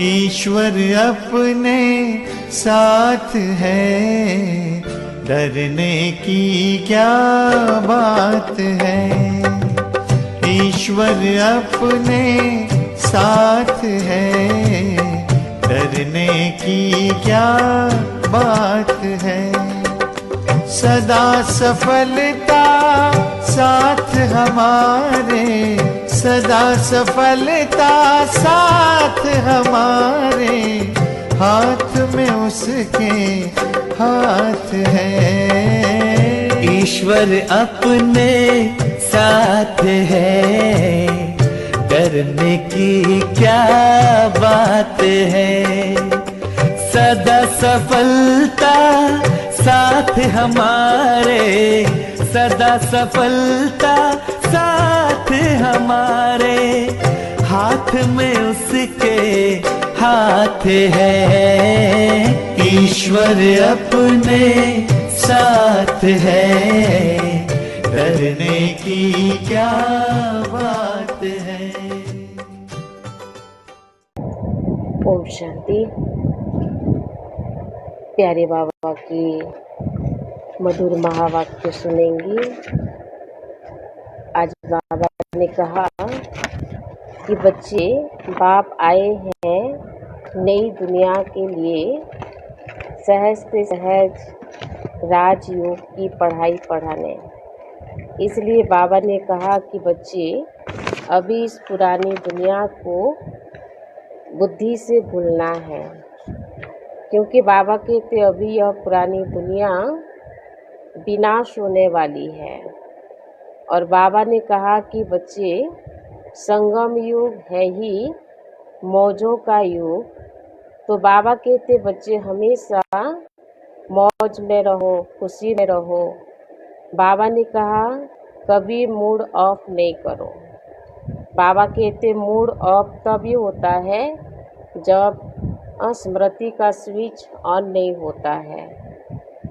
ईश्वर अपने साथ है, डरने की क्या बात है। ईश्वर अपने साथ है, डरने की क्या बात है। सदा सफलता साथ हमारे, सदा सफलता साथ हमारे, हाथ में उसके हाथ है। ईश्वर अपने साथ है, डरने की क्या बात है। सदा सफलता साथ हमारे, सदा सफलता साथ हमारे, हाथ में उसके हाथ है। ईश्वर अपने साथ है, डरने की क्या बात है। ओम शांति। प्यारे बाबा की मधुर महावाक्य सुनेंगी। आज बाबा ने कहा कि बच्चे, बाप आए हैं नई दुनिया के लिए सहज से सहज राजयोग की पढ़ाई पढ़ाने। इसलिए बाबा ने कहा कि बच्चे, अभी इस पुरानी दुनिया को बुद्धि से भूलना है, क्योंकि बाबा कहते अभी यह पुरानी दुनिया विनाश होने वाली है। और बाबा ने कहा कि बच्चे, संगम युग है ही मौजों का युग। तो बाबा कहते बच्चे हमेशा मौज में रहो, खुशी में रहो। बाबा ने कहा कभी मूड ऑफ नहीं करो। बाबा कहते मूड ऑफ तभी होता है जब स्मृति का स्विच ऑन नहीं होता है।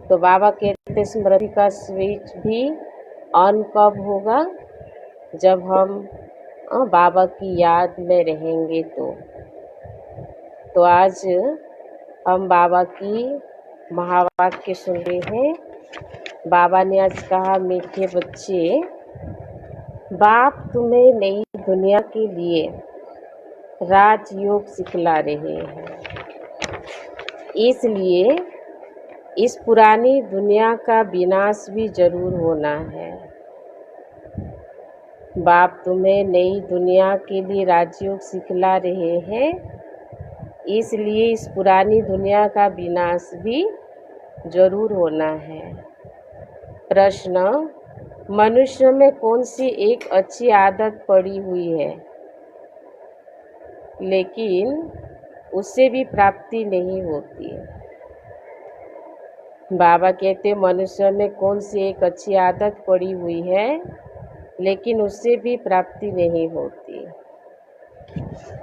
तो बाबा कहते स्मृति का स्विच भी ऑन कब होगा? जब हम बाबा की याद में रहेंगे। तो आज हम बाबा की महावाक्य सुन रहे हैं। बाबा ने आज कहा, मीठे बच्चे, बाप तुम्हें नई दुनिया के लिए राजयोग सिखला रहे हैं। इसलिए इस पुरानी दुनिया का विनाश भी जरूर होना है। बाप तुम्हें नई दुनिया के लिए राजयोग सिखला रहे हैं, इसलिए इस पुरानी दुनिया का विनाश भी जरूर होना है। प्रश्न, मनुष्य में कौन सी एक अच्छी आदत पड़ी हुई है लेकिन उससे भी प्राप्ति नहीं होती? बाबा कहते मनुष्य में कौन सी एक अच्छी आदत पड़ी हुई है लेकिन उससे भी प्राप्ति नहीं होती?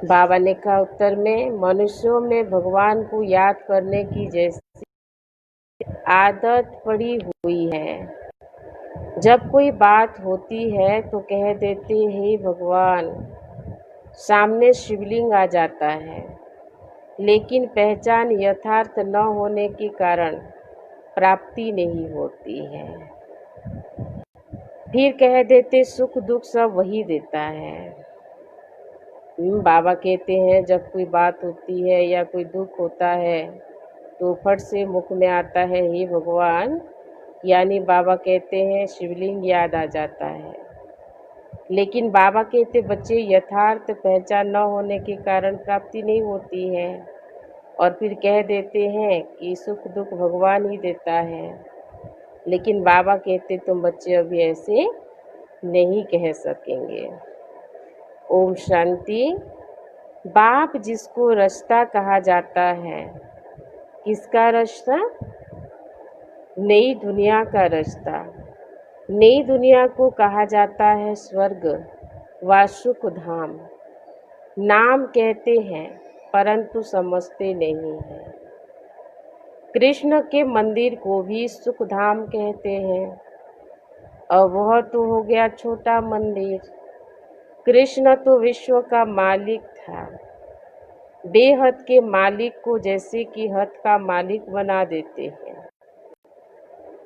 बाबा ने कहा उत्तर में, मनुष्यों में भगवान को याद करने की जैसी आदत पड़ी हुई है। जब कोई बात होती है तो कह देते हे भगवान, सामने शिवलिंग आ जाता है, लेकिन पहचान यथार्थ न होने के कारण प्राप्ति नहीं होती है। फिर कह देते सुख दुख सब वही देता है। बाबा कहते हैं जब कोई बात होती है या कोई दुख होता है तो फट से मुख में आता है हे भगवान, यानी बाबा कहते हैं शिवलिंग याद आ जाता है। लेकिन बाबा कहते बच्चे, यथार्थ पहचान न होने के कारण प्राप्ति नहीं होती है। और फिर कह देते हैं कि सुख दुख भगवान ही देता है। लेकिन बाबा कहते तुम बच्चे अभी ऐसे नहीं कह सकेंगे। ओम शांति। बाप जिसको रास्ता कहा जाता है, किसका रास्ता? नई दुनिया का रास्ता। नई दुनिया को कहा जाता है स्वर्ग व सुख धाम। नाम कहते हैं परंतु समझते नहीं हैं। कृष्ण के मंदिर को भी सुख धाम कहते हैं, और वह तो हो गया छोटा मंदिर। कृष्ण तो विश्व का मालिक था। बेहद के मालिक को जैसे कि हद का मालिक बना देते हैं।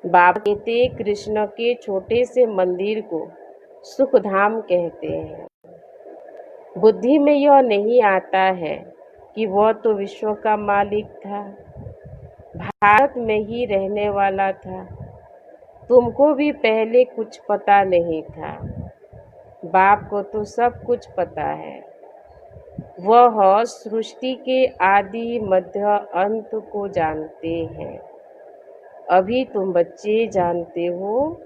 बाबा कहते कृष्ण के छोटे से मंदिर को सुखधाम कहते हैं। बुद्धि में यह नहीं आता है कि वह तो विश्व का मालिक था, भारत में ही रहने वाला था। तुमको भी पहले कुछ पता नहीं था, बाप को तो सब कुछ पता है। वह सृष्टि के आदि मध्य अंत को जानते हैं। अभी तुम बच्चे जानते हो,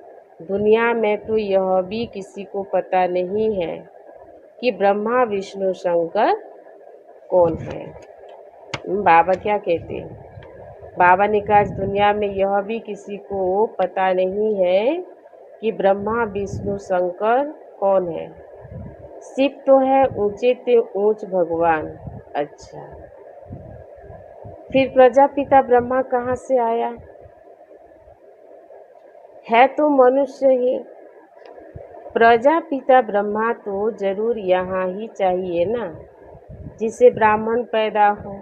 दुनिया में तो यह भी किसी को पता नहीं है कि ब्रह्मा विष्णु शंकर कौन है। बाबा क्या कहते हैं? बाबा ने कहा इस दुनिया में यह भी किसी को पता नहीं है कि ब्रह्मा विष्णु शंकर कौन है। शिव तो है ऊंचे ते ऊंच भगवान। अच्छा, फिर प्रजापिता ब्रह्मा कहाँ से आया? है तो मनुष्य ही। प्रजापिता ब्रह्मा तो जरूर यहाँ ही चाहिए ना, जिसे ब्राह्मण पैदा हो।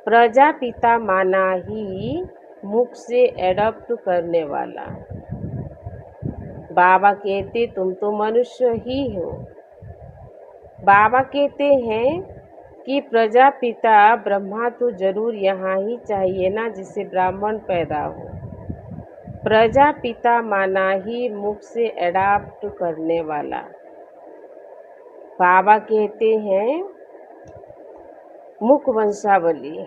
प्रजापिता माना ही मुख से एडप्ट करने वाला। बाबा कहते तुम तो मनुष्य ही हो। बाबा कहते हैं कि प्रजापिता ब्रह्मा तो जरूर यहाँ ही चाहिए ना, जिसे ब्राह्मण पैदा हो। प्रजापिता माना ही मुख से एडाप्ट करने वाला। बाबा कहते हैं मुख वंशावली।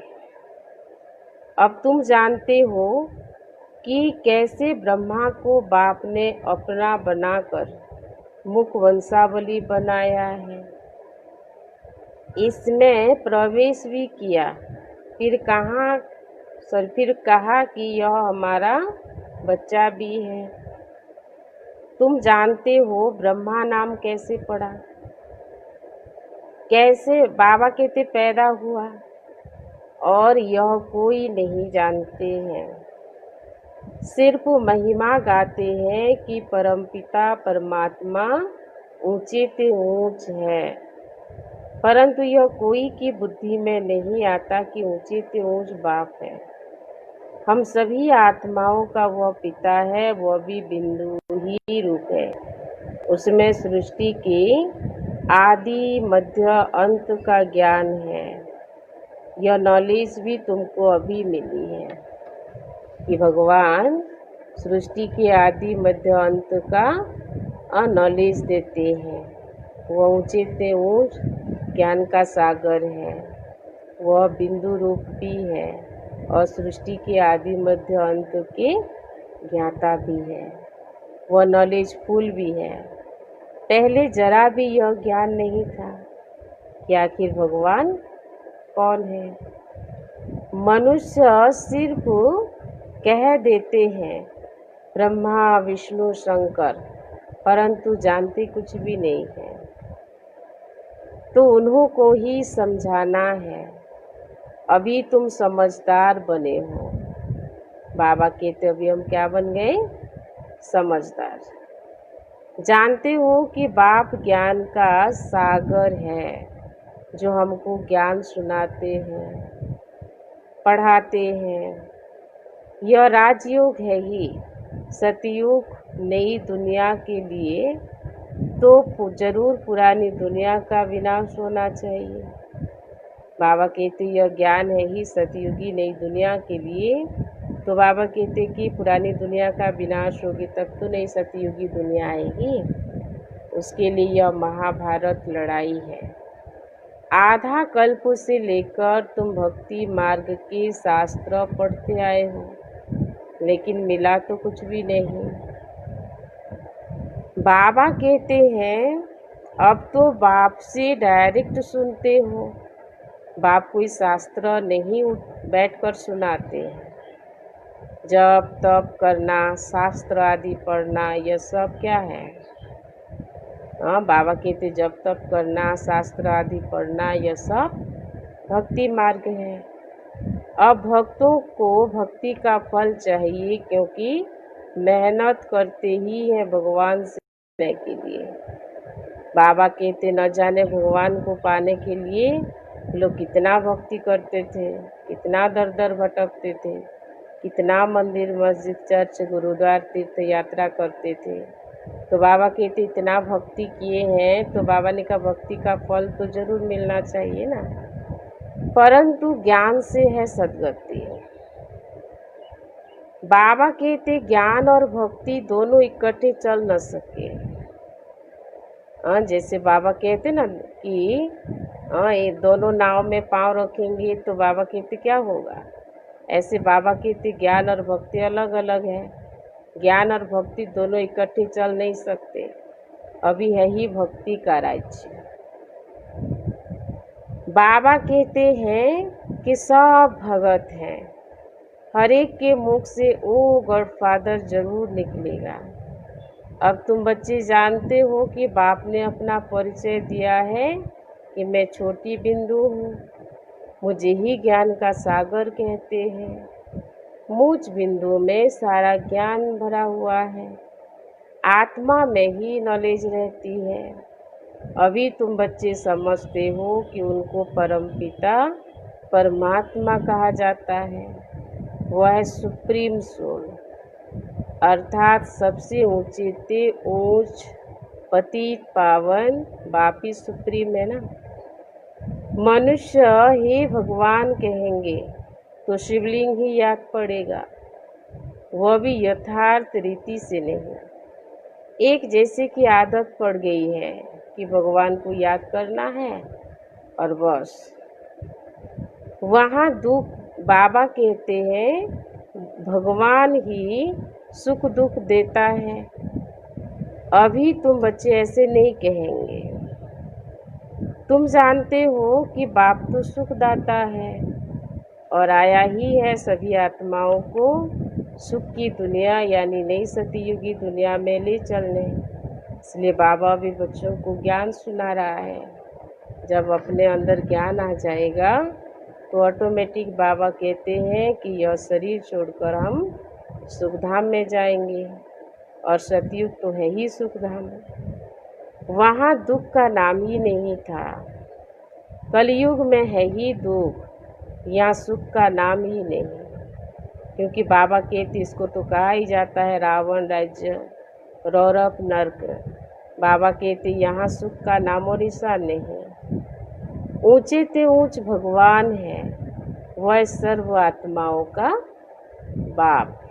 अब तुम जानते हो कि कैसे ब्रह्मा को बाप ने अपना बनाकर मुख वंशावली बनाया है। इसमें प्रवेश भी किया, फिर कहा कि यह हमारा बच्चा भी है। तुम जानते हो ब्रह्मा नाम कैसे पड़ा? कैसे? बाबा कहते पैदा हुआ, और यह कोई नहीं जानते हैं। सिर्फ महिमा गाते हैं कि परमपिता परमात्मा ऊंचे से ऊंच है, परंतु यह कोई की बुद्धि में नहीं आता कि ऊंचे से ऊंच बाप है। हम सभी आत्माओं का वह पिता है, वह भी बिंदु ही रूप है। उसमें सृष्टि के आदि मध्य अंत का ज्ञान है। यह नॉलेज भी तुमको अभी मिली है कि भगवान सृष्टि के आदि मध्य अंत का नॉलेज देते हैं। वह ऊंचे से ऊंच ज्ञान का सागर है, वह बिंदु रूप भी है और सृष्टि के आदि मध्य अंत के ज्ञाता भी है। वह नॉलेज फुल भी है। पहले जरा भी यह ज्ञान नहीं था कि आखिर भगवान कौन है। मनुष्य सिर्फ कह देते हैं ब्रह्मा विष्णु शंकर, परंतु जानते कुछ भी नहीं है। तो उन्हों को ही समझाना है। अभी तुम समझदार बने हो। बाबा कहते अभी हम क्या बन गए? समझदार। जानते हो कि बाप ज्ञान का सागर है, जो हमको ज्ञान सुनाते हैं, पढ़ाते हैं। यह राजयोग है ही। सतयुग नई दुनिया के लिए तो जरूर पुरानी दुनिया का विनाश होना चाहिए। बाबा कहते यह ज्ञान है ही सतयुगी नई दुनिया के लिए। तो बाबा कहते कि पुरानी दुनिया का विनाश होगी तब तो नई सतयुगी दुनिया आएगी। उसके लिए यह महाभारत लड़ाई है। आधा कल्प से लेकर तुम भक्ति मार्ग के शास्त्र पढ़ते आए हो, लेकिन मिला तो कुछ भी नहीं। बाबा कहते हैं अब तो बाप से डायरेक्ट सुनते हो। बाप कोई शास्त्र नहीं बैठकर सुनाते हैं। जप तप करना, शास्त्र आदि पढ़ना, यह सब क्या है? हाँ, बाबा कहते जप तप करना, शास्त्र आदि पढ़ना, यह सब भक्ति मार्ग है। अब भक्तों को भक्ति का फल चाहिए, क्योंकि मेहनत करते ही हैं भगवान से मिलने के लिए। बाबा कहते न जाने भगवान को पाने के लिए लोग कितना भक्ति करते थे, कितना दर दर भटकते थे, कितना मंदिर मस्जिद चर्च गुरुद्वार तीर्थ यात्रा करते थे। तो बाबा कहते इतना भक्ति किए हैं तो बाबा ने कहा भक्ति का फल तो जरूर मिलना चाहिए ना, परंतु ज्ञान से है सद्गति। बाबा कहते ज्ञान और भक्ति दोनों इकट्ठे चल न सके। जैसे बाबा कहते ना कि ये दोनों नाव में पाँव रखेंगे तो बाबा कहते क्या होगा, ऐसे बाबा कहते ज्ञान और भक्ति अलग अलग है। ज्ञान और भक्ति दोनों इकट्ठे चल नहीं सकते। अभी है ही भक्ति का राज्य। बाबा कहते हैं कि सब भगत हैं, हर एक के मुख से ओ गॉडफादर जरूर निकलेगा। अब तुम बच्चे जानते हो कि बाप ने अपना परिचय दिया है कि मैं छोटी बिंदु हूँ, मुझे ही ज्ञान का सागर कहते हैं। मुझ बिंदु में सारा ज्ञान भरा हुआ है, आत्मा में ही नॉलेज रहती है। अभी तुम बच्चे समझते हो कि उनको परमपिता परमात्मा कहा जाता है। वह है सुप्रीम सोल, अर्थात सबसे ऊंचे ते ऊंच पतित पावन बाप ही सुप्रीम है ना। मनुष्य हे भगवान कहेंगे तो शिवलिंग ही याद पड़ेगा, वह भी यथार्थ रीति से नहीं। एक जैसे की आदत पड़ गई है कि भगवान को याद करना है और बस। वहाँ दुख, बाबा कहते हैं भगवान ही सुख दुख देता है। अभी तुम बच्चे ऐसे नहीं कहेंगे। तुम जानते हो कि बाप तो सुखदाता है और आया ही है सभी आत्माओं को सुख की दुनिया यानी नई सतयुगी दुनिया में ले चलने। इसलिए बाबा भी बच्चों को ज्ञान सुना रहा है। जब अपने अंदर ज्ञान आ जाएगा तो ऑटोमेटिक बाबा कहते हैं कि यह शरीर छोड़कर हम सुखधाम में जाएंगे, और सतयुग तो है ही सुखधाम। वहाँ दुख का नाम ही नहीं था। कलयुग में है ही दुख, यहाँ सुख का नाम ही नहीं। क्योंकि बाबा कहते इसको तो कहा ही जाता है रावण राज्य, रौरव नर्क। बाबा कहते यहाँ सुख का नामो निशान नहीं। ऊंचे ते ऊंच भगवान है, वह सर्व आत्माओं का बाप।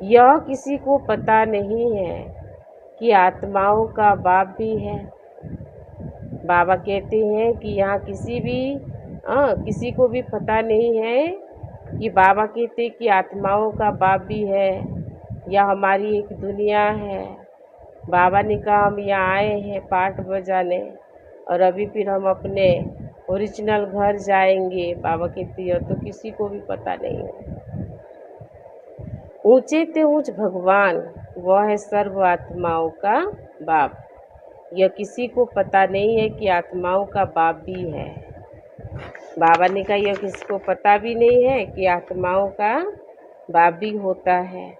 यह किसी को पता नहीं है कि आत्माओं का बाप भी है। बाबा कहते हैं कि यहाँ किसी को भी पता नहीं है कि बाबा कहते कि आत्माओं का बाप भी है, यह हमारी एक दुनिया है। बाबा ने कहा हम यहाँ आए हैं पाठ बजाने और अभी फिर हम अपने ओरिजिनल घर जाएंगे। बाबा कहते हैं तो किसी को भी पता नहीं है। ऊंचे ते ऊंच भगवान, वह है सर्व आत्माओं का बाप। यह किसी को पता नहीं है कि आत्माओं का बाप भी है। बाबा ने कहा यह किसी को पता भी नहीं है कि आत्माओं का बाप भी होता है।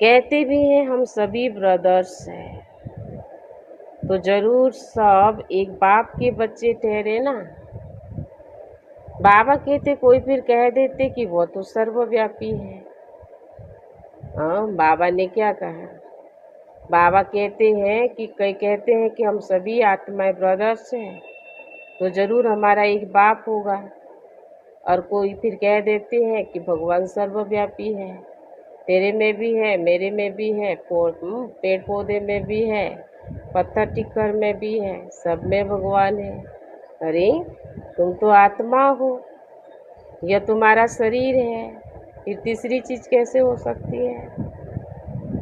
कहते भी हैं हम सभी ब्रदर्स हैं, तो जरूर सब एक बाप के बच्चे ठहरे ना। बाबा कहते कोई फिर कह देते कि वो तो सर्वव्यापी है। बाबा ने क्या कहा? बाबा कहते हैं कि कई कहते हैं कि हम सभी आत्माएं ब्रदर्स हैं, तो जरूर हमारा एक बाप होगा। और कोई फिर कह देते हैं कि भगवान सर्वव्यापी है, तेरे में भी है, मेरे में भी है, पेड़ पौधे में भी है, पत्थर टिक्कर में भी है, सब में भगवान है। अरे तुम तो आत्मा हो, यह तुम्हारा शरीर है, फिर तीसरी चीज़ कैसे हो सकती है?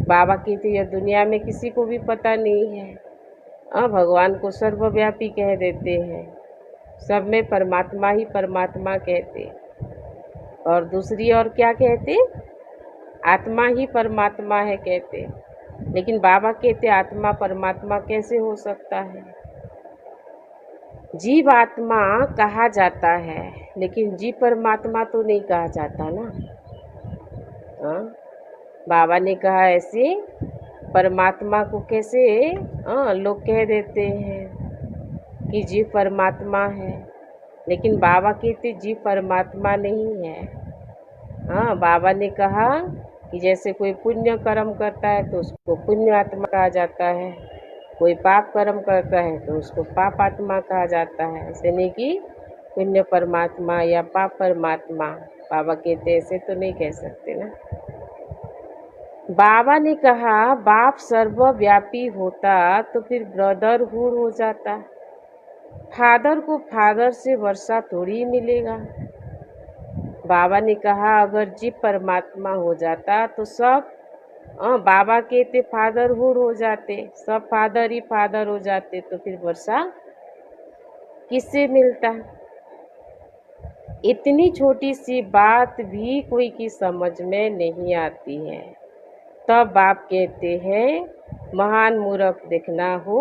बाबा कहते यह दुनिया में किसी को भी पता नहीं है। भगवान को सर्वव्यापी कह देते हैं, सब में परमात्मा ही परमात्मा कहते, और दूसरी और क्या कहते? आत्मा ही परमात्मा है कहते। लेकिन बाबा कहते आत्मा परमात्मा कैसे हो सकता है? जीव आत्मा कहा जाता है, लेकिन जीव परमात्मा तो नहीं कहा जाता ना। बाबा ने कहा ऐसे परमात्मा को कैसे लोग कह देते हैं। कि जीव परमात्मा है, लेकिन बाबा कहते जीव परमात्मा नहीं है। हाँ, बाबा ने कहा कि जैसे कोई पुण्य कर्म करता है तो उसको पुण्य आत्मा कहा जाता है, कोई पाप कर्म करता है तो उसको पाप आत्मा कहा जाता है। ऐसे नहीं कि पुण्य परमात्मा या पाप परमात्मा। बाबा कहते ऐसे तो नहीं कह सकते ना। बाबा ने कहा बाप सर्वव्यापी होता तो फिर ब्रदरहुड हो जाता। फादर को फादर से वर्षा थोड़ी मिलेगा। बाबा ने कहा अगर जीव परमात्मा हो जाता तो सब बाबा कहते फादरहुड हो जाते, सब फादर ही फादर हो जाते, तो फिर वर्षा किससे मिलता। इतनी छोटी सी बात भी कोई की समझ में नहीं आती है। तब बाप कहते हैं महान मूर्ख देखना हो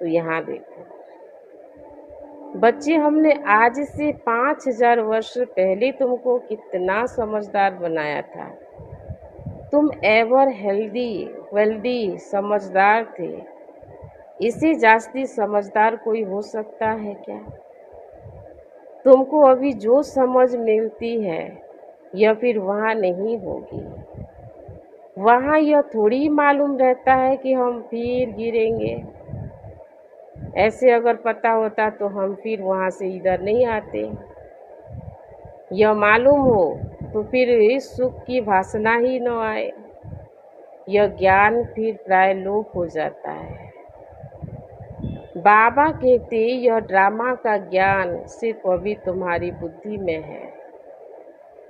तो यहाँ देखो। बच्चे, हमने आज से 5000 वर्ष पहले तुमको कितना समझदार बनाया था। तुम एवर हेल्दी वेल्दी समझदार थे। इससे जास्ती समझदार कोई हो सकता है क्या? तुमको अभी जो समझ मिलती है यह फिर वहाँ नहीं होगी। वहाँ यह थोड़ी मालूम रहता है कि हम फिर गिरेंगे। ऐसे अगर पता होता तो हम फिर वहाँ से इधर नहीं आते। यह मालूम हो तो फिर इस सुख की वासना ही न आए। यह ज्ञान फिर प्राय लोप हो जाता है। बाबा कहते यह ड्रामा का ज्ञान सिर्फ अभी तुम्हारी बुद्धि में है।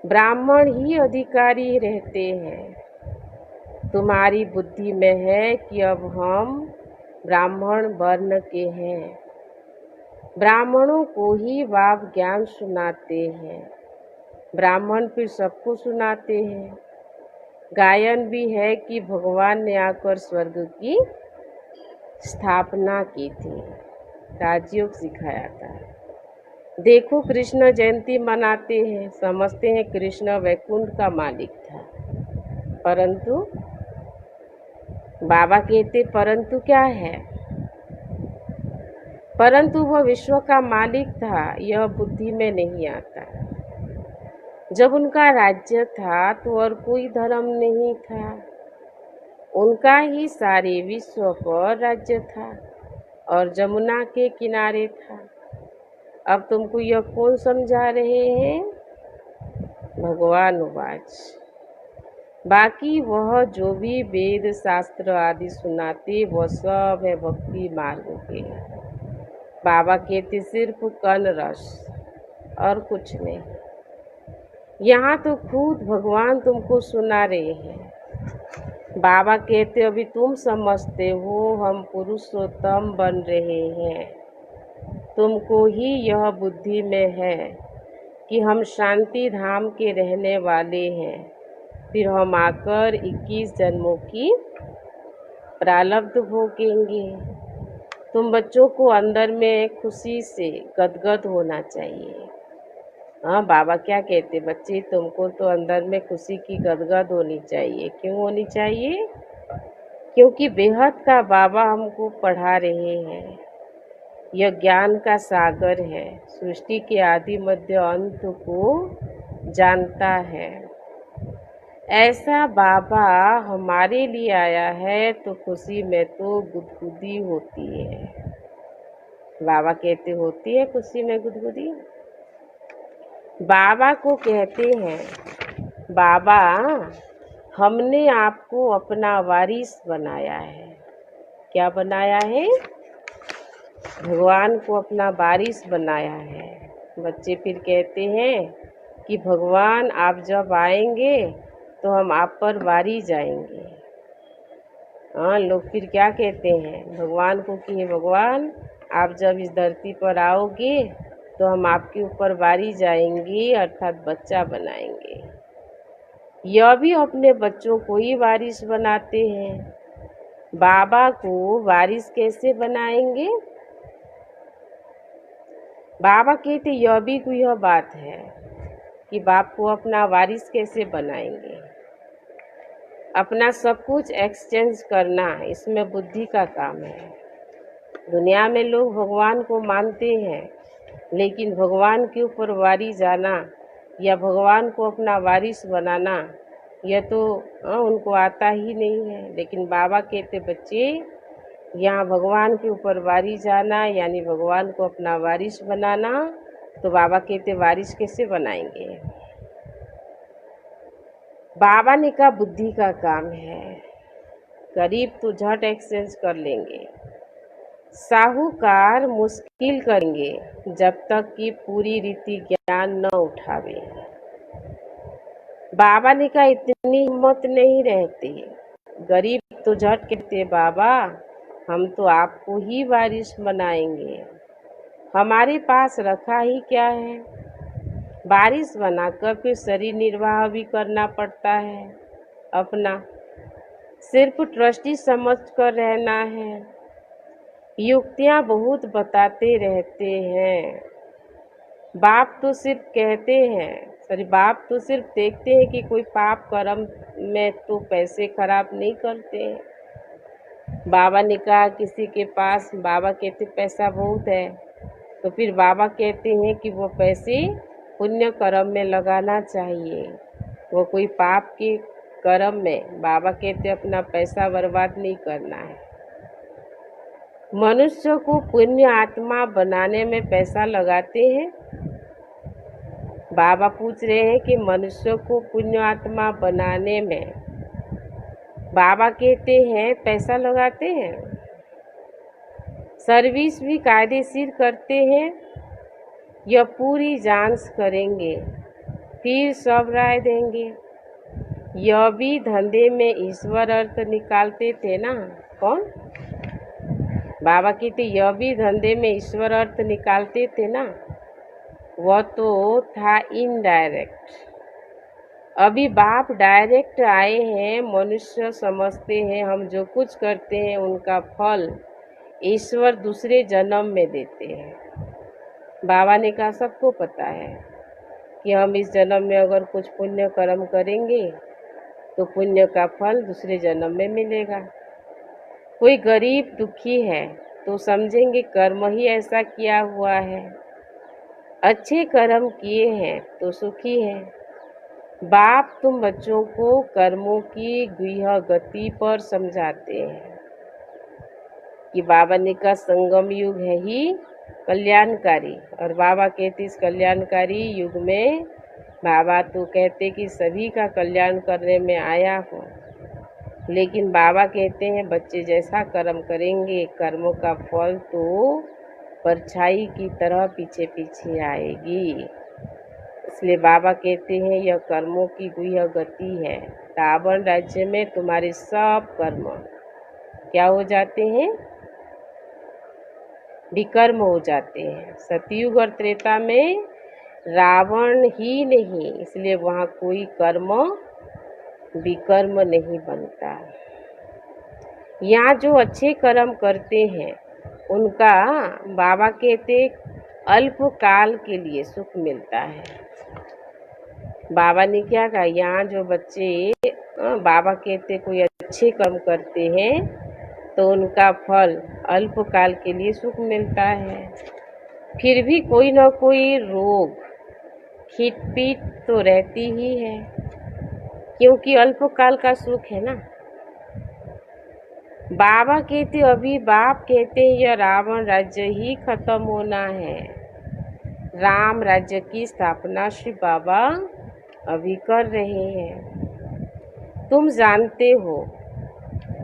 ब्राह्मण ही अधिकारी रहते हैं। तुम्हारी बुद्धि में है कि अब हम ब्राह्मण वर्ण के हैं। ब्राह्मणों को ही बाप ज्ञान सुनाते हैं। ब्राह्मण फिर सबको सुनाते हैं। गायन भी है कि भगवान ने आकर स्वर्ग की स्थापना की थी, राजयोग सिखाया था। देखो कृष्ण जयंती मनाते हैं, समझते हैं कृष्ण वैकुंठ का मालिक था, परंतु बाबा कहते परंतु क्या है? परंतु वह विश्व का मालिक था, यह बुद्धि में नहीं आता। जब उनका राज्य था तो और कोई धर्म नहीं था, उनका ही सारे विश्व पर राज्य था और जमुना के किनारे था। अब तुमको यह कौन समझा रहे हैं? भगवान उवाच। बाकी वह जो भी वेद शास्त्र आदि सुनाते वह सब है भक्ति मार्ग के। बाबा कहते सिर्फ कन रस और कुछ नहीं। यहाँ तो खुद भगवान तुमको सुना रहे हैं। बाबा कहते अभी तुम समझते हो हम पुरुषोत्तम बन रहे हैं। तुमको ही यह बुद्धि में है कि हम शांति धाम के रहने वाले हैं। फिर हम आकर 21 जन्मों की प्रारब्ध भोगेंगे। तुम बच्चों को अंदर में खुशी से गदगद होना चाहिए। हाँ, बाबा क्या कहते बच्चे, तुमको तो अंदर में खुशी की गदगद होनी चाहिए। क्यों होनी चाहिए? क्योंकि बेहद का बाबा हमको पढ़ा रहे हैं। यह ज्ञान का सागर है, सृष्टि के आदि मध्य अंत को जानता है। ऐसा बाबा हमारे लिए आया है तो खुशी में तो गुदगुदी होती है। बाबा कहते होती है खुशी में गुदगुदी। बाबा को कहते हैं बाबा हमने आपको अपना वारिस बनाया है। क्या बनाया है? भगवान को अपना वारिस बनाया है। बच्चे फिर कहते हैं कि भगवान आप जब आएंगे तो हम आप पर वारी जाएंगे। हाँ, लोग फिर क्या कहते हैं भगवान को कि भगवान आप जब इस धरती पर आओगे तो हम आपके ऊपर वारी जाएंगे, अर्थात बच्चा बनाएंगे। यह भी अपने बच्चों को ही वारिस बनाते हैं। बाबा को वारिस कैसे बनाएंगे? बाबा कहते यह भी कोई यह बात है कि बाप को अपना वारिस कैसे बनाएंगे। अपना सब कुछ एक्सचेंज करना इसमें बुद्धि का काम है। दुनिया में लोग भगवान को मानते हैं, लेकिन भगवान के ऊपर वारी जाना या भगवान को अपना वारिस बनाना यह तो उनको आता ही नहीं है। लेकिन बाबा कहते बच्चे यहाँ भगवान के ऊपर वारी जाना यानी भगवान को अपना वारिस बनाना, तो बाबा कहते वारिस कैसे बनाएंगे। बाबा ने कहा बुद्धि का काम है, गरीब तो झट एक्सचेंज कर लेंगे, साहूकार मुश्किल करेंगे जब तक कि पूरी रीति ज्ञान न उठावे। बाबा ने कहा इतनी हिम्मत नहीं रहती, गरीब तो झट कहते बाबा हम तो आपको ही वारिस बनाएंगे, हमारे पास रखा ही क्या है। वारिस बनाकर फिर शरीर निर्वाह भी करना पड़ता है, अपना सिर्फ ट्रस्टी समझ कर रहना है। युक्तियाँ बहुत बताते रहते हैं, बाप तो सिर्फ कहते हैं, बाप तो सिर्फ देखते हैं कि कोई पाप कर्म में तो पैसे खराब नहीं करते हैं। बाबा ने कहा किसी के पास, बाबा कहते पैसा बहुत है, तो फिर बाबा कहते हैं कि वो पैसे पुण्य कर्म में लगाना चाहिए, वो कोई पाप के कर्म में बाबा कहते अपना पैसा बर्बाद नहीं करना है। मनुष्य को पुण्य आत्मा बनाने में पैसा लगाते हैं। बाबा पूछ रहे हैं कि मनुष्य को पुण्य आत्मा बनाने में बाबा कहते हैं पैसा लगाते हैं। सर्विस भी कायदेशीर करते हैं, यह पूरी जांच करेंगे फिर सब राय देंगे। यह भी धंधे में ईश्वर अर्थ निकालते थे ना, कौन? बाबा कहते यह भी धंधे में ईश्वर अर्थ निकालते थे ना, वह तो था इनडायरेक्ट। अभी बाप डायरेक्ट आए हैं। मनुष्य समझते हैं हम जो कुछ करते हैं उनका फल ईश्वर दूसरे जन्म में देते हैं। बाबा ने कहा सबको पता है कि हम इस जन्म में अगर कुछ पुण्य कर्म करेंगे तो पुण्य का फल दूसरे जन्म में मिलेगा। कोई गरीब दुखी है तो समझेंगे कर्म ही ऐसा किया हुआ है, अच्छे कर्म किए हैं तो सुखी है। बाप तुम बच्चों को कर्मों की गुह्य गति पर समझाते हैं कि बाबा ने कहा संगम युग है ही कल्याणकारी, और बाबा कहते इस कल्याणकारी युग में बाबा तो कहते कि सभी का कल्याण करने में आया हूँ। लेकिन बाबा कहते हैं बच्चे जैसा कर्म करेंगे कर्मों का फल तो परछाई की तरह पीछे पीछे आएगी। इसलिए बाबा कहते हैं यह कर्मों की गुह्य गति है। रावण राज्य में तुम्हारे सब कर्म क्या हो जाते हैं? विकर्म हो जाते हैं। सतयुग और त्रेता में रावण ही नहीं, इसलिए वहाँ कोई कर्म विकर्म नहीं बनता। यहाँ जो अच्छे कर्म करते हैं उनका बाबा कहते अल्पकाल के लिए सुख मिलता है। बाबा ने क्या कहा, यहाँ जो बच्चे बाबा कहते कोई अच्छे कर्म करते हैं तो उनका फल अल्पकाल के लिए सुख मिलता है। फिर भी कोई ना कोई रोग खिटपीट तो रहती ही है, क्योंकि अल्पकाल का सुख है ना। बाबा कहते अभी बाप कहते यह रावण राज्य ही खत्म होना है। राम राज्य की स्थापना श्री बाबा अभी कर रहे हैं। तुम जानते हो,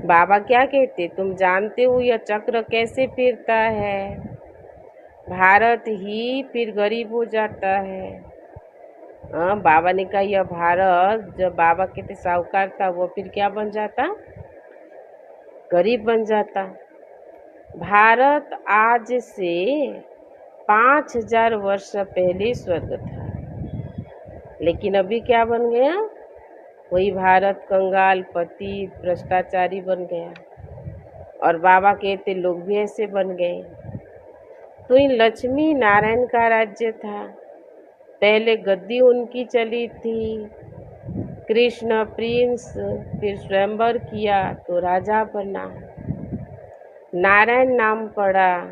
बाबा क्या कहते, तुम जानते हो यह चक्र कैसे फिरता है। भारत ही फिर गरीब हो जाता है। बाबा ने कहा यह भारत, जब बाबा कहते साहूकार था वो फिर क्या बन जाता? गरीब बन जाता। भारत आज से 5000 वर्ष पहले स्वर्ग था, लेकिन अभी क्या बन गया? वही भारत कंगाल पति भ्रष्टाचारी बन गया। और बाबा कहते लोग भी ऐसे बन गए। तो इन लक्ष्मी नारायण का राज्य था, पहले गद्दी उनकी चली थी। कृष्ण प्रिंस, फिर स्वयंवर किया तो राजा बना। नारायण नाम पढ़ा,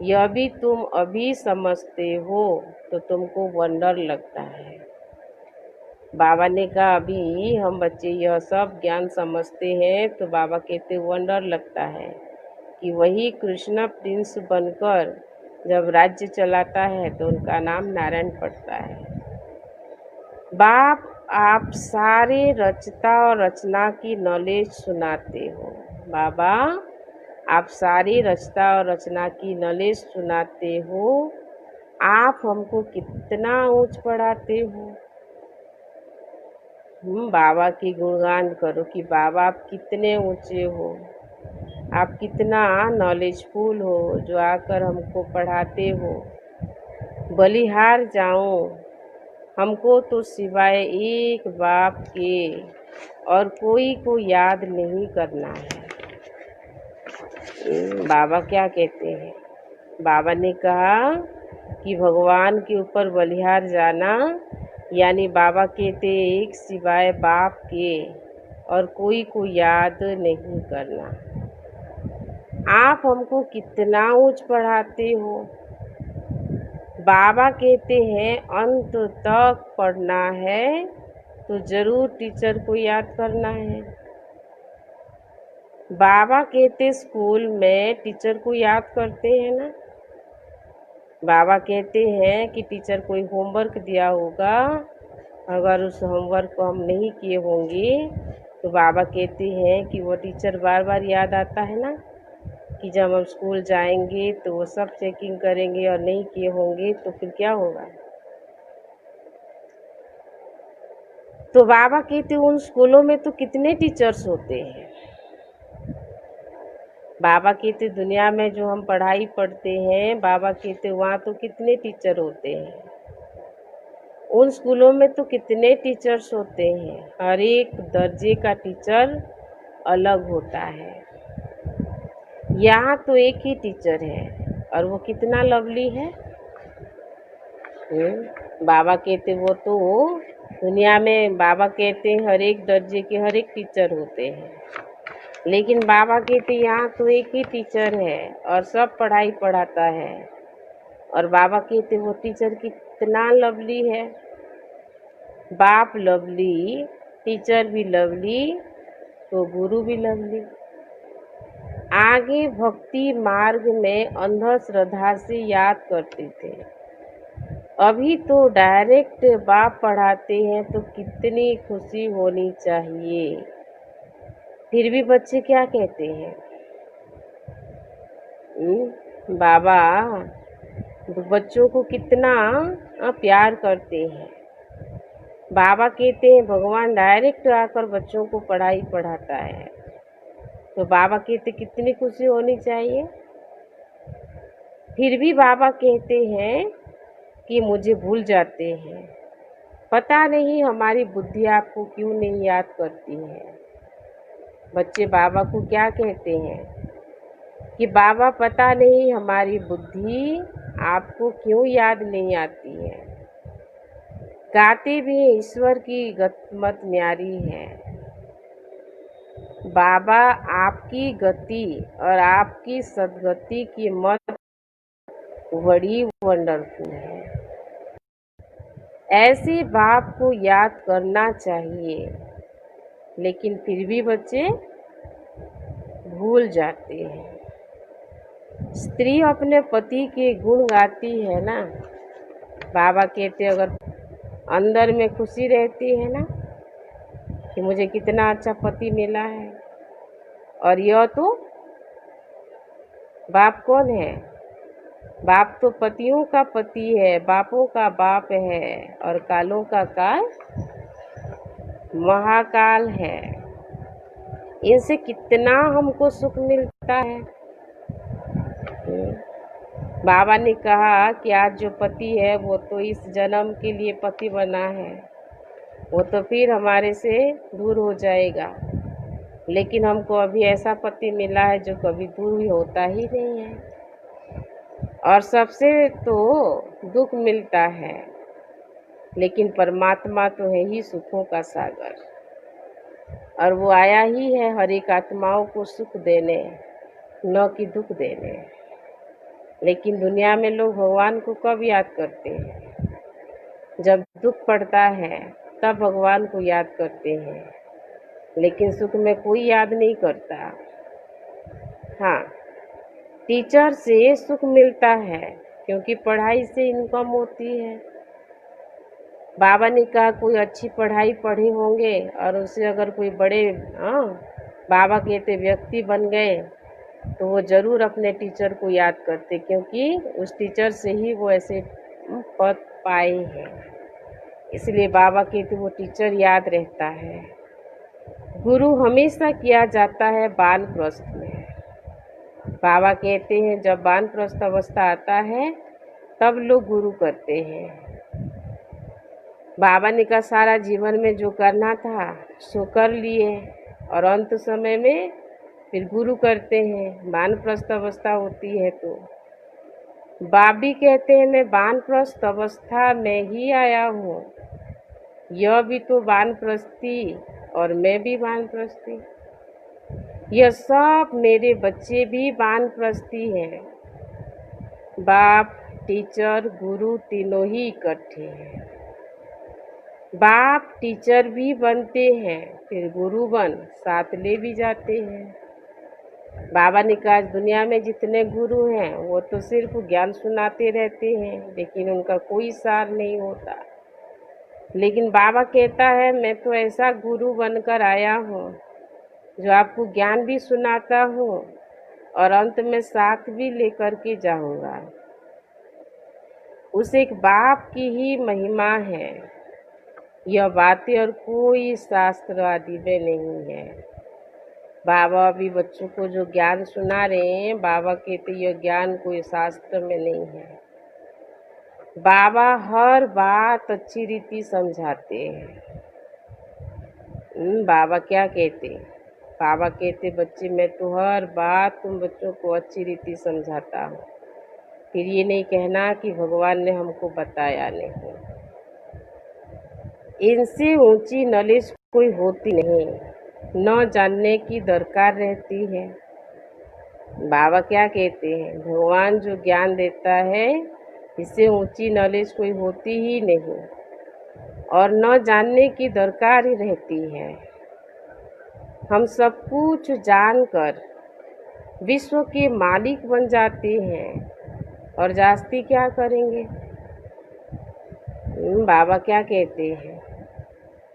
यह भी तुम अभी समझते हो तो तुमको वंडर लगता है। बाबा ने कहा अभी हम बच्चे यह सब ज्ञान समझते हैं तो बाबा कहते वंडर लगता है कि वही कृष्ण प्रिंस बनकर जब राज्य चलाता है तो उनका नाम नारायण पड़ता है। बाप आप सारे रचता और रचना की नॉलेज सुनाते हो। बाबा आप सारी रचता और रचना की नॉलेज सुनाते हो। आप हमको कितना ऊंच पढ़ाते हो। बाबा की गुणगान करो कि बाबा आप कितने ऊंचे हो, आप कितना नॉलेजफुल हो जो आकर हमको पढ़ाते हो। बलिहार जाऊं हमको तो सिवाय एक बाप के और कोई को याद नहीं करना है। बाबा क्या कहते हैं? बाबा ने कहा कि भगवान के ऊपर बलिहार जाना यानी बाबा कहते एक सिवाय बाप के और कोई को याद नहीं करना। आप हमको कितना ऊंच पढ़ाते हो। बाबा कहते हैं अंत तक पढ़ना है तो जरूर टीचर को याद करना है। बाबा कहते स्कूल में टीचर को याद करते हैं ना। बाबा कहते हैं कि टीचर कोई होमवर्क दिया होगा, अगर उस होमवर्क को हम नहीं किए होंगे तो बाबा कहते हैं कि वो टीचर बार बार याद आता है ना, कि जब हम स्कूल जाएंगे तो वो सब चेकिंग करेंगे और नहीं किए होंगे तो फिर क्या होगा। तो बाबा कहते उन स्कूलों में तो कितने टीचर्स होते हैं। बाबा कहते दुनिया में जो हम पढ़ाई पढ़ते हैं, बाबा कहते वहाँ तो कितने टीचर होते हैं। उन स्कूलों में तो कितने टीचर्स होते हैं, हर एक दर्जे का टीचर अलग होता है। यहाँ तो एक ही टीचर है और वो कितना लवली है। बाबा कहते वो तो दुनिया में बाबा कहते हैं हर एक दर्जे के हर एक टीचर होते हैं, लेकिन बाबा कहते यहाँ तो एक ही टीचर है और सब पढ़ाई पढ़ाता है। और बाबा कहते वो टीचर कितना लवली है। बाप लवली, टीचर भी लवली, तो गुरु भी लवली। आगे भक्ति मार्ग में अंधश्रद्धा से याद करते थे, अभी तो डायरेक्ट बाप पढ़ाते हैं तो कितनी खुशी होनी चाहिए। फिर भी बच्चे क्या कहते हैं? बाबा बच्चों को कितना प्यार करते हैं। बाबा कहते हैं भगवान डायरेक्ट आकर बच्चों को पढ़ाई पढ़ाता है, तो बाबा कहते कितनी खुशी होनी चाहिए। फिर भी बाबा कहते हैं कि मुझे भूल जाते हैं। पता नहीं हमारी बुद्धि आपको क्यों नहीं याद करती है। बच्चे बाबा को क्या कहते हैं कि बाबा पता नहीं हमारी बुद्धि आपको क्यों याद नहीं आती है। गाते भी ईश्वर की गतमत न्यारी है। बाबा आपकी गति और आपकी सदगति की मत बड़ी वंडरफुल है। ऐसे बाप को याद करना चाहिए, लेकिन फिर भी बच्चे भूल जाते हैं। स्त्री अपने पति के गुण गाती है ना। बाबा कहते अगर अंदर में खुशी रहती है ना कि मुझे कितना अच्छा पति मिला है, और यह तो बाप कौन है? बाप तो पतियों का पति है, बापों का बाप है और कालों का काल महाकाल है। इनसे कितना हमको सुख मिलता है। बाबा ने कहा कि आज जो पति है वो तो इस जन्म के लिए पति बना है, वो तो फिर हमारे से दूर हो जाएगा, लेकिन हमको अभी ऐसा पति मिला है जो कभी दूर होता ही नहीं है। और सबसे तो दुख मिलता है, लेकिन परमात्मा तो है ही सुखों का सागर, और वो आया ही है हर एक आत्माओं को सुख देने। न कि दुख देने। लेकिन दुनिया में लोग भगवान को कब याद करते हैं? जब दुख पड़ता है तब भगवान को याद करते हैं, लेकिन सुख में कोई याद नहीं करता। हाँ, टीचर से सुख मिलता है क्योंकि पढ़ाई से इनकम होती है। बाबा ने कहा कोई अच्छी पढ़ाई पढ़े होंगे और उससे अगर कोई बड़े बाबा कहते व्यक्ति बन गए तो वो ज़रूर अपने टीचर को याद करते, क्योंकि उस टीचर से ही वो ऐसे पद पाए हैं। इसलिए बाबा कहते वो टीचर याद रहता है। गुरु हमेशा किया जाता है वानप्रस्थ में। बाबा कहते हैं जब वानप्रस्थ अवस्था आता है तब लोग गुरु करते हैं। बाबा ने कहा सारा जीवन में जो करना था सो कर लिए और अंत समय में फिर गुरु करते हैं। वानप्रस्थ अवस्था होती है तो बाबी कहते हैं मैं वानप्रस्थ अवस्था में ही आया हूँ। यह भी तो वानप्रस्थी और मैं भी वानप्रस्थी। यह सब मेरे बच्चे भी वानप्रस्थी हैं। बाप, टीचर, गुरु तीनों ही इकट्ठे हैं। बाप टीचर भी बनते हैं, फिर गुरु बन साथ ले भी जाते हैं। बाबा ने कहा दुनिया में जितने गुरु हैं वो तो सिर्फ ज्ञान सुनाते रहते हैं, लेकिन उनका कोई सार नहीं होता। लेकिन बाबा कहता है मैं तो ऐसा गुरु बनकर आया हूँ जो आपको ज्ञान भी सुनाता हूँ और अंत में साथ भी लेकर के जाऊँगा। उस एक बाप की ही महिमा है। यह बातें और कोई शास्त्र आदि में नहीं है। बाबा अभी बच्चों को जो ज्ञान सुना रहे हैं, बाबा कहते यह ज्ञान कोई शास्त्र में नहीं है। बाबा हर बात अच्छी रीति समझाते हैं। बाबा क्या कहते? बाबा कहते बच्चे मैं तो हर बात तुम बच्चों को अच्छी रीति समझाता हूँ। फिर ये नहीं कहना कि भगवान ने हमको बताया नहीं। इनसे ऊंची नॉलेज कोई होती नहीं, न जानने की दरकार रहती है। बाबा क्या कहते हैं? भगवान जो ज्ञान देता है इससे ऊंची नॉलेज कोई होती ही नहीं और न जानने की दरकार ही रहती है। हम सब कुछ जानकर विश्व के मालिक बन जाते हैं और जास्ती क्या करेंगे? बाबा क्या कहते हैं?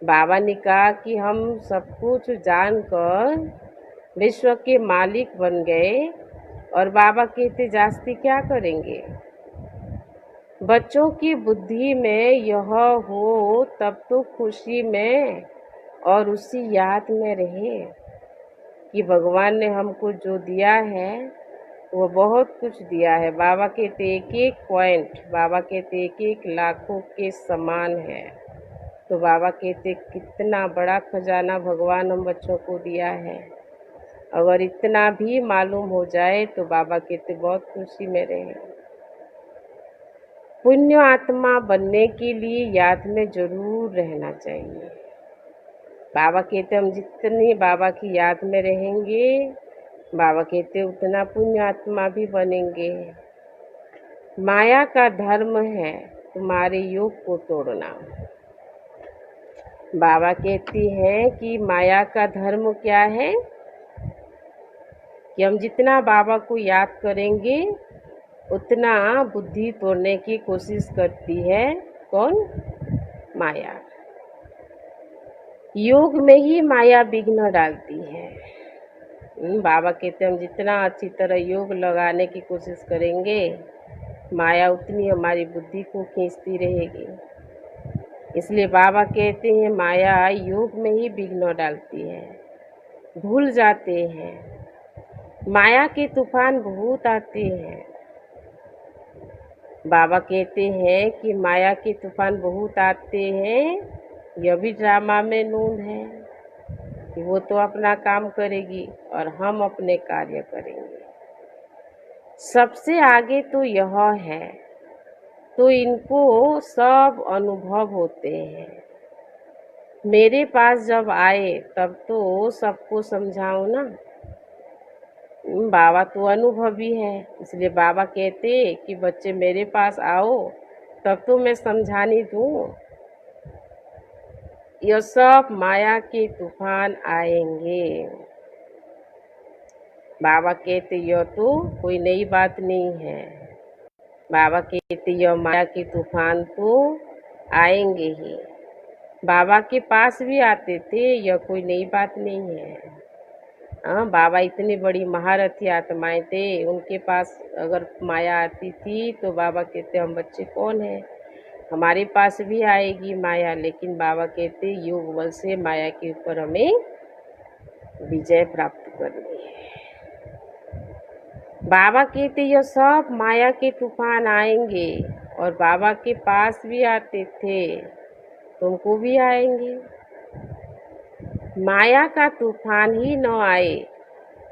बाबा ने कहा कि हम सब कुछ जानकर विश्व के मालिक बन गए और बाबा कहते जास्ती क्या करेंगे? बच्चों की बुद्धि में यह हो तब तो खुशी में और उसी याद में रहे कि भगवान ने हमको जो दिया है वो बहुत कुछ दिया है। बाबा कहते एक एक पॉइंट, बाबा कहते एक एक लाखों के समान है। तो बाबा कहते कितना बड़ा खजाना भगवान हम बच्चों को दिया है। अगर इतना भी मालूम हो जाए तो बाबा कहते बहुत खुशी में रहे। पुण्य आत्मा बनने के लिए याद में जरूर रहना चाहिए। बाबा कहते हम जितनी बाबा की याद में रहेंगे, बाबा कहते उतना पुण्य आत्मा भी बनेंगे। माया का धर्म है तुम्हारे योग को तोड़ना। बाबा कहती हैं कि माया का धर्म क्या है कि हम जितना बाबा को याद करेंगे उतना बुद्धि तोड़ने की कोशिश करती है। कौन? माया। योग में ही माया विघ्न डालती है। बाबा कहते हम जितना अच्छी तरह योग लगाने की कोशिश करेंगे माया उतनी हमारी बुद्धि को खींचती रहेगी। इसलिए बाबा कहते हैं माया योग में ही विघ्न डालती है। भूल जाते हैं। माया के तूफान बहुत आते हैं। बाबा कहते हैं कि माया के तूफान बहुत आते हैं, यह भी ड्रामा में नून है कि वो तो अपना काम करेगी और हम अपने कार्य करेंगे। सबसे आगे तो यह है, तो इनको सब अनुभव होते हैं। मेरे पास जब आए तब तो सबको समझाऊं ना। बाबा तो अनुभवी है, इसलिए बाबा कहते कि बच्चे मेरे पास आओ, तब तो मैं समझाने दूँ। यह सब माया के तूफान आएंगे। बाबा कहते यह तो कोई नई बात नहीं है। बाबा कहते यह माया के तूफान तो आएंगे ही। बाबा के पास भी आते थे, यह कोई नई बात नहीं है। हाँ, बाबा इतनी बड़ी महारथी आत्माएं थे, उनके पास अगर माया आती थी तो बाबा कहते हम बच्चे कौन हैं, हमारे पास भी आएगी माया। लेकिन बाबा कहते योग बल से माया के ऊपर हमें विजय प्राप्त करनी है। बाबा कहते यह सब माया के तूफान आएंगे, और बाबा के पास भी आते थे, तुमको भी आएंगे। माया का तूफान ही न आए,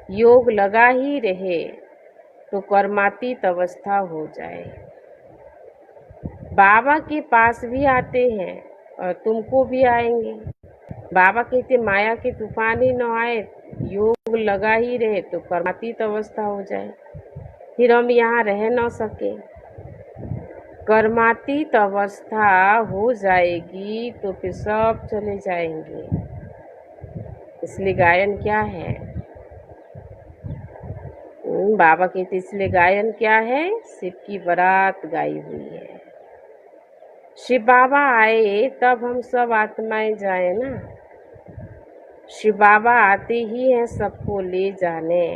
योग लगा ही रहे, तो कर्मातीत अवस्था हो जाए। बाबा के पास भी आते हैं और तुमको भी आएंगे। बाबा कहते माया के तूफान ही न आए, योग लगा ही रहे, तो कर्मातीत अवस्था हो जाए, फिर हम यहाँ रह न सके। कर्मातीत अवस्था हो जाएगी तो फिर सब चले जाएंगे। इसलिए गायन क्या है? बाबा कहते इसलिए गायन क्या है? शिव की बारात गाई हुई है। शिव बाबा आए तब हम सब आत्माएं जाए ना। शिव बाबा आते ही हैं सबको ले जाने,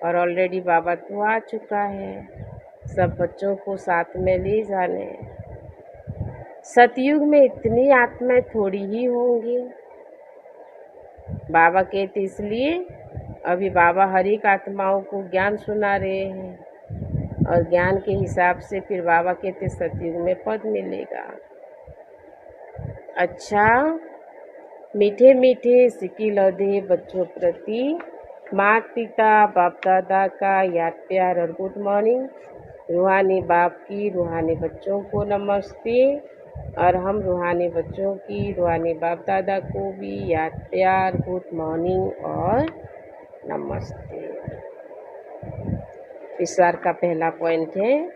और ऑलरेडी बाबा तो आ चुका है सब बच्चों को साथ में ले जाने। सतयुग में इतनी आत्माएं थोड़ी ही होंगी। बाबा कहते इसलिए अभी बाबा हर एक आत्माओं को ज्ञान सुना रहे हैं, और ज्ञान के हिसाब से फिर बाबा कहते सतयुग में पद मिलेगा। अच्छा, मीठे मीठे सिकी लौधे बच्चों प्रति माता पिता बाप दादा का याद प्यार और गुड मॉर्निंग। रूहानी बाप की रूहानी बच्चों को नमस्ते, और हम रूहानी बच्चों की रूहानी बाप दादा को भी याद प्यार गुड मॉर्निंग और नमस्ते। इस बार का पहला पॉइंट है,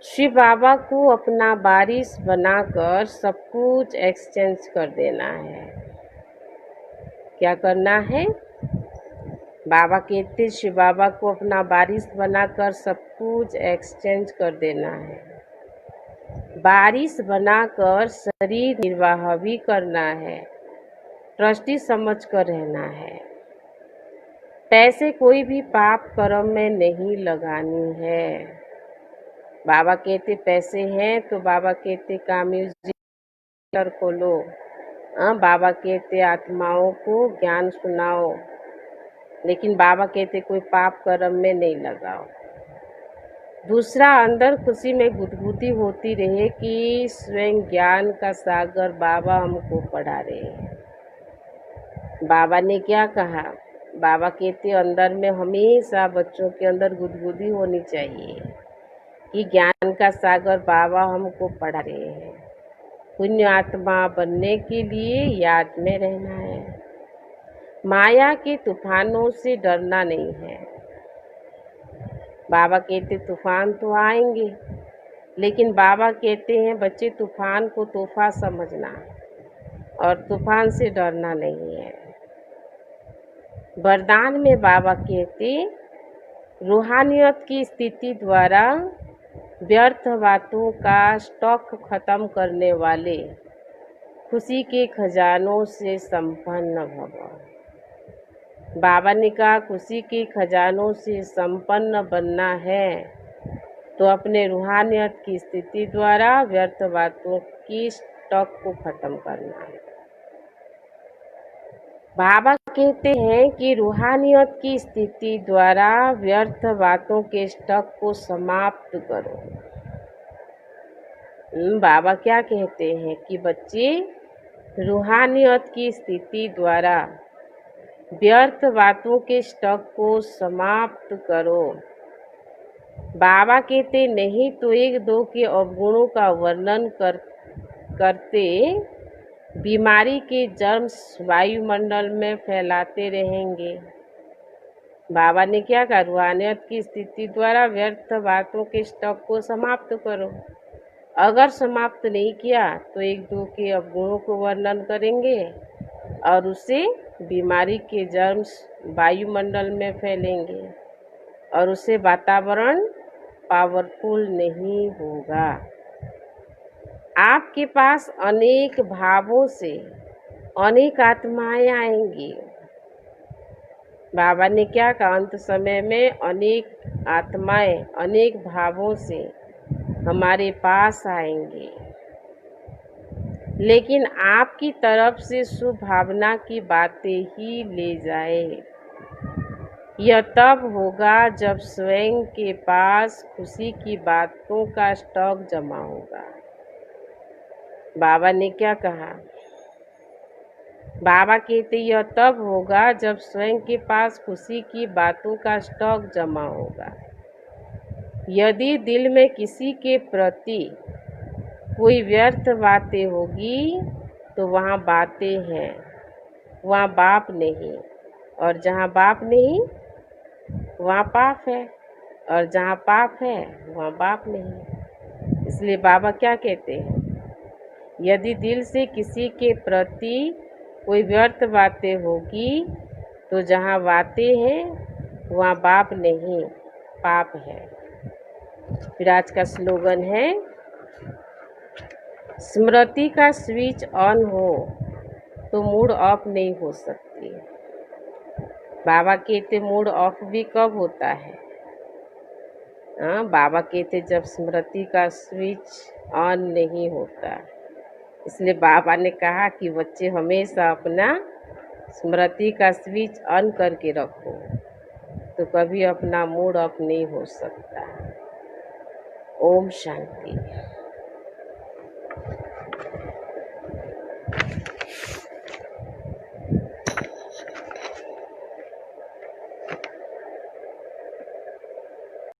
शिव बाबा को अपना वारिस बनाकर सब कुछ एक्सचेंज कर देना है। क्या करना है? बाबा कहते शिव बाबा को अपना वारिस बनाकर सब कुछ एक्सचेंज कर देना है। वारिस बनाकर शरीर निर्वाह भी करना है, ट्रस्टी समझ कर रहना है। पैसे कोई भी पाप कर्म में नहीं लगानी है। बाबा कहते पैसे हैं तो बाबा कहते का म्यूजिक खोलो। बाबा कहते आत्माओं को ज्ञान सुनाओ, लेकिन बाबा कहते कोई पाप कर्म में नहीं लगाओ। दूसरा, अंदर खुशी में गुदगुदी होती रहे कि स्वयं ज्ञान का सागर बाबा हमको पढ़ा रहे हैं। बाबा ने क्या कहा? बाबा कहते अंदर में हमेशा बच्चों के अंदर गुदगुदी होनी चाहिए कि ज्ञान का सागर बाबा हमको पढ़ा रहे हैं। पुण्य आत्मा बनने के लिए याद में रहना है। माया के तूफानों से डरना नहीं है। बाबा कहते तूफान तो आएंगे, लेकिन बाबा कहते हैं बच्चे तूफान को तोहफा समझना, और तूफान से डरना नहीं है। वरदान में बाबा कहते रूहानियत की स्थिति द्वारा व्यर्थ बातों का स्टॉक खत्म करने वाले खुशी के खजानों से संपन्न भव। बाबा ने कहा खुशी के खजानों से संपन्न बनना है तो अपने रूहानियत की स्थिति द्वारा व्यर्थ बातों की स्टॉक को खत्म करना है। बाबा कहते हैं कि रूहानियत की स्थिति द्वारा व्यर्थ बातों के स्टॉक को समाप्त करो। बाबा क्या कहते हैं कि बच्चे रूहानियत की स्थिति द्वारा व्यर्थ बातों के स्टॉक को समाप्त करो। बाबा कहते नहीं तो एक दो के अवगुणों का वर्णन करते बीमारी के जर्म्स वायुमंडल में फैलाते रहेंगे। बाबा ने क्या कहा, रूहानियत की स्थिति द्वारा व्यर्थ बातों के स्टॉक को समाप्त करो। अगर समाप्त नहीं किया तो एक दो के अवगुणों को वर्णन करेंगे और उससे बीमारी के जर्म्स वायुमंडल में फैलेंगे और उससे वातावरण पावरफुल नहीं होगा। आपके पास अनेक भावों से अनेक आत्माएं आएंगी। बाबा ने क्या कहा, अंत समय में अनेक आत्माएं अनेक भावों से हमारे पास आएंगे, लेकिन आपकी तरफ से शुभ भावना की बातें ही ले जाए। यह तब होगा जब स्वयं के पास खुशी की बातों का स्टॉक जमा होगा। बाबा ने क्या कहा, बाबा कहते यह तब होगा जब स्वयं के पास खुशी की बातों का स्टॉक जमा होगा। यदि दिल में किसी के प्रति कोई व्यर्थ बातें होगी तो वहाँ बातें हैं, वहाँ बाप नहीं, और जहाँ बाप नहीं वहाँ पाप है, और जहाँ पाप है वहाँ बाप नहीं। इसलिए बाबा क्या कहते हैं, यदि दिल से किसी के प्रति कोई व्यर्थ बातें होगी तो जहाँ बातें हैं वहाँ बाप नहीं, पाप है। फिर आज का स्लोगन है, स्मृति का स्विच ऑन हो तो मूड ऑफ नहीं हो सकती। बाबा कहते मूड ऑफ भी कब होता है? बाबा कहते जब स्मृति का स्विच ऑन नहीं होता। इसलिए बाबा ने कहा कि बच्चे हमेशा अपना स्मृति का स्विच ऑन करके रखो, तो कभी अपना मूड ऑफ नहीं हो सकता। ओम शांति।